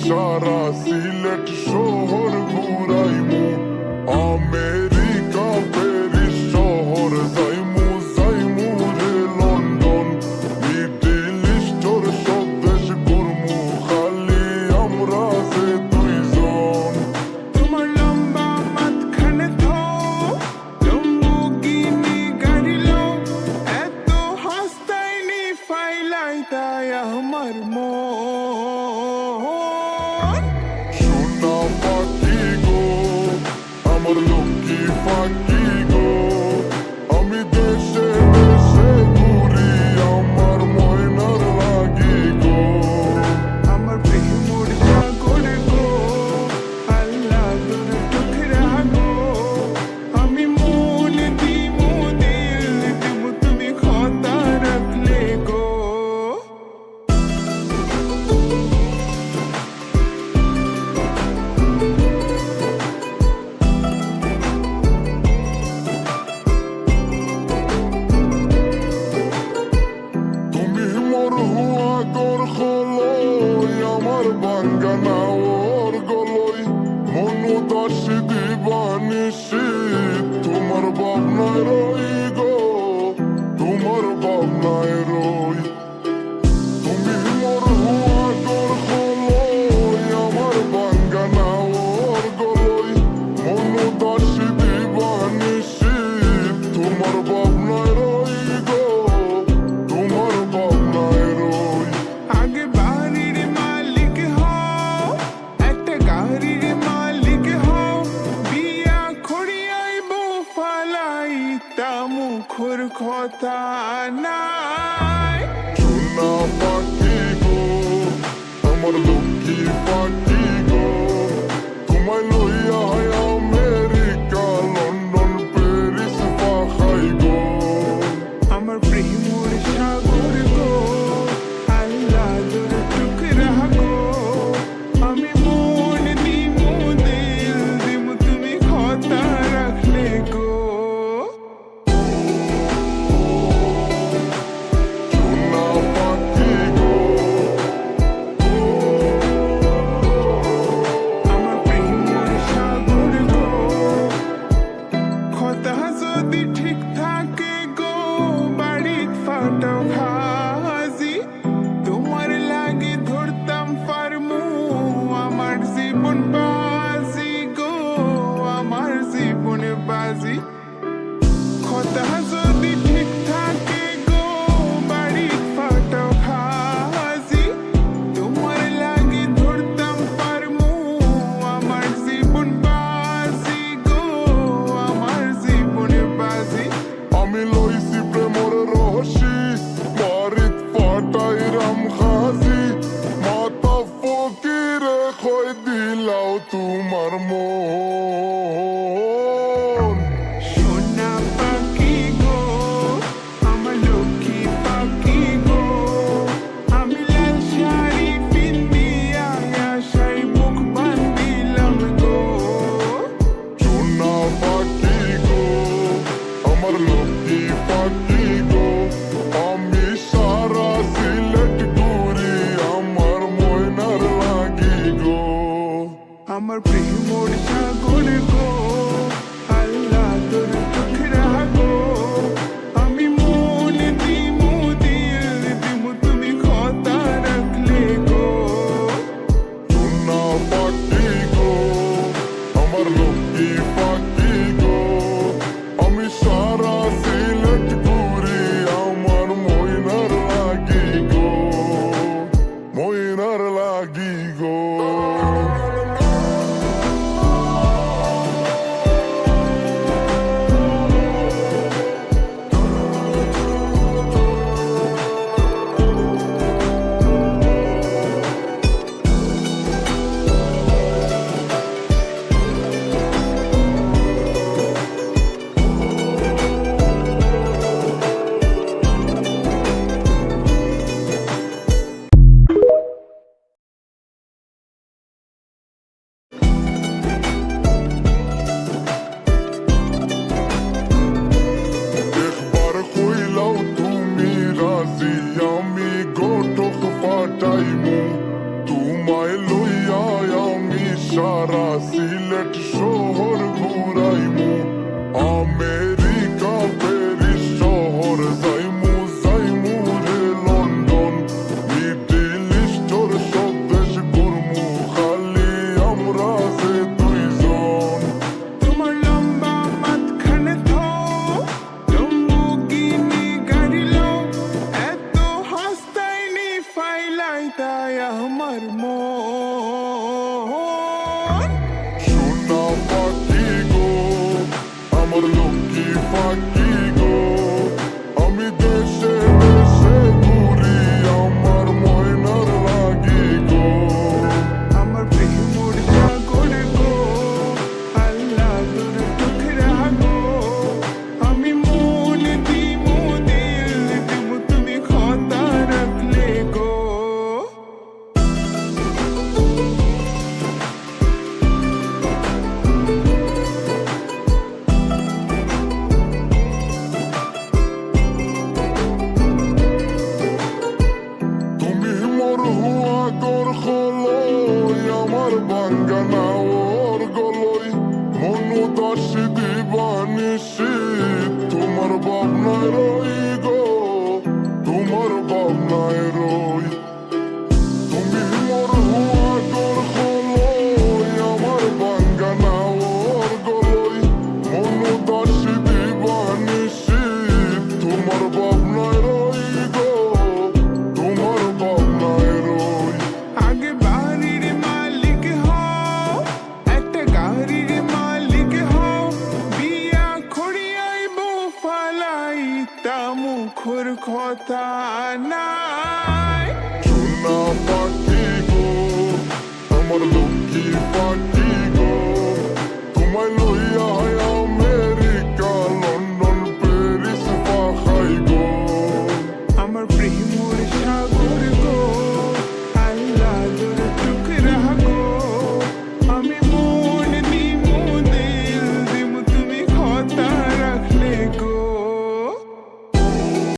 সারা সিলেট শহর ঘুরাইমু, America Paris শহর যাইমু, যাইমু রে লন্ডন, মিডল ইস্টর সব দেশ ঘুরমু, খালি আমরা যে দুইজন। তোমার লম্বা মাঝখানে থো লম্বুগিনি গাড়ি লো, এত হাসতাইনি ফাইলাই তাই আমার মন। সোনা পাখি গো, আমার লক্ষ্মী পাখি গো, আমি দেশে দেশে ঘুরি আমার ময়নার লাগি গো। আমার প্রেমর সাগর গো, আল্লাহ তোর টুকরা গো, আমি মন দিমু দিল দিমু তুমি কথা রাখলে গো। তুমি মোর হুয়া গর খলই, আমার বাঙ্গানা ওর গলই, মনু দাসী দিবানিসি, তোমার ভাবনায় রই গো, তোমার ভাবনায় রই। তুমি মোর হুয়া গর খলই, আমার বাঙ্গানা ওর গলই, মনু দাসী দিবানিসি, তোমার ভাবনায় রই গো, তোমার ভাবনায় রই। আগে বাড়ির মালিক হও, একটা গাড়ির মালিক হও, বিয়া খড়িয়াই বউ ফালাই তা মুখর কথা নাই। সোনা পাখি গো, আমার লক্ষ্মী পাখি গো, তোমায় লইয়া আমেরিকা লন্ডন প্যারিস পাখাই গো। আমার প্রেমর সাগর গো, আল্লাহ তোর টুকরা গো, আমি মন দিমু দিল দিমু তুমি কথা রাখলে গো। সোনা পাখি গো, আমার প্রেমর সাগর গো, কথা যদি ঠিক থাকে গো, বাড়িত ফাটাও খাজি, তোমার লাগে ধরতাম ফার্মু আমার জীবন বাজি গো, আমার জীবন বাজি। কথা যদি ঠিক থাকে গো, বাড়িত ফাটাও খাজি, তোমার লাগে ধরতাম ফার্মু আমার জীবন বাজি গো, আমার জীবন বাজি। আমি লইছি প্রেমর রহসি, বাড়িত ফাটাই রাম খাজি, মাতা ফকিরে খয় দিলাও তোমার মন। সোনা পাখি গো, আমার লক্ষ্মী পাখি গো, আমি লাল শাড়ি পিন্দিয়া আশায় মুখ বান্ধিলাম গো। সোনা পাখি গো, আমার লক্ষ্মী পাখি গো, আমি সারা সিলেট ঘুরি আমার ময়নার লাগি গো। আমার প্রেমর সাগর গো, আল্লাহ তোর টুকরা গো, আমি মন দিমু দিল দিমু তুমি কথা রাখলে গো। সোনা পাখি গো, আমার লক্ষ্মী পাখি গো, আমি সারা সিলেট ঘুরি আমার ময়নার লাগি গো, ময়নার লাগি গো। আমি গোটক পাঠাইমু, তোমায় লইয়া সারা সিলেট শহর ঘুরাইমু আমেরিকা প্যারিস শহর যাইমু যাইমু রে লন্ডন মিডল ইস্টর সব দেশ ঘুরমু খালি আমরা যে দুইজন তোমার লম্বা মাঝখানে তো লম্বুগিনি গাড়ি লো এত হাসতাইনি ফাইলাই তাই আমার মন সোনা পাখি গো আমার লক্ষ্মী পাখি গো আমি দেশে দেশে ঘুরি আমার ময়নার লাগি গো আমার প্রেমর সাগর গো আল্লাহ তোর টুকরা গো আমি মন দিমু দিল দিমু তুমি খোদা রাখলে গো তুমি মোর হুয়া গর খলই আমার বাঙ্গানা ওর গলই মনু দাসী দিবানিসি তোমার ভাবনায় রই গো তোমার ভাবনায় রই তুমি মোর হুয়া গর খলই আমার বাঙ্গানা ওর গলই মনু দাসী দিবানিসি তোমার ভাবনায় রই গো তোমার ভাবনায় রই আগে বাড়ির মালিক হও একটা গাড়ির মালিক হও বিয়া খড়িয়াই বউ ফালাই তা মুখর কথা নাই সোনা পাখি গো আমার লক্ষ্মী পাখি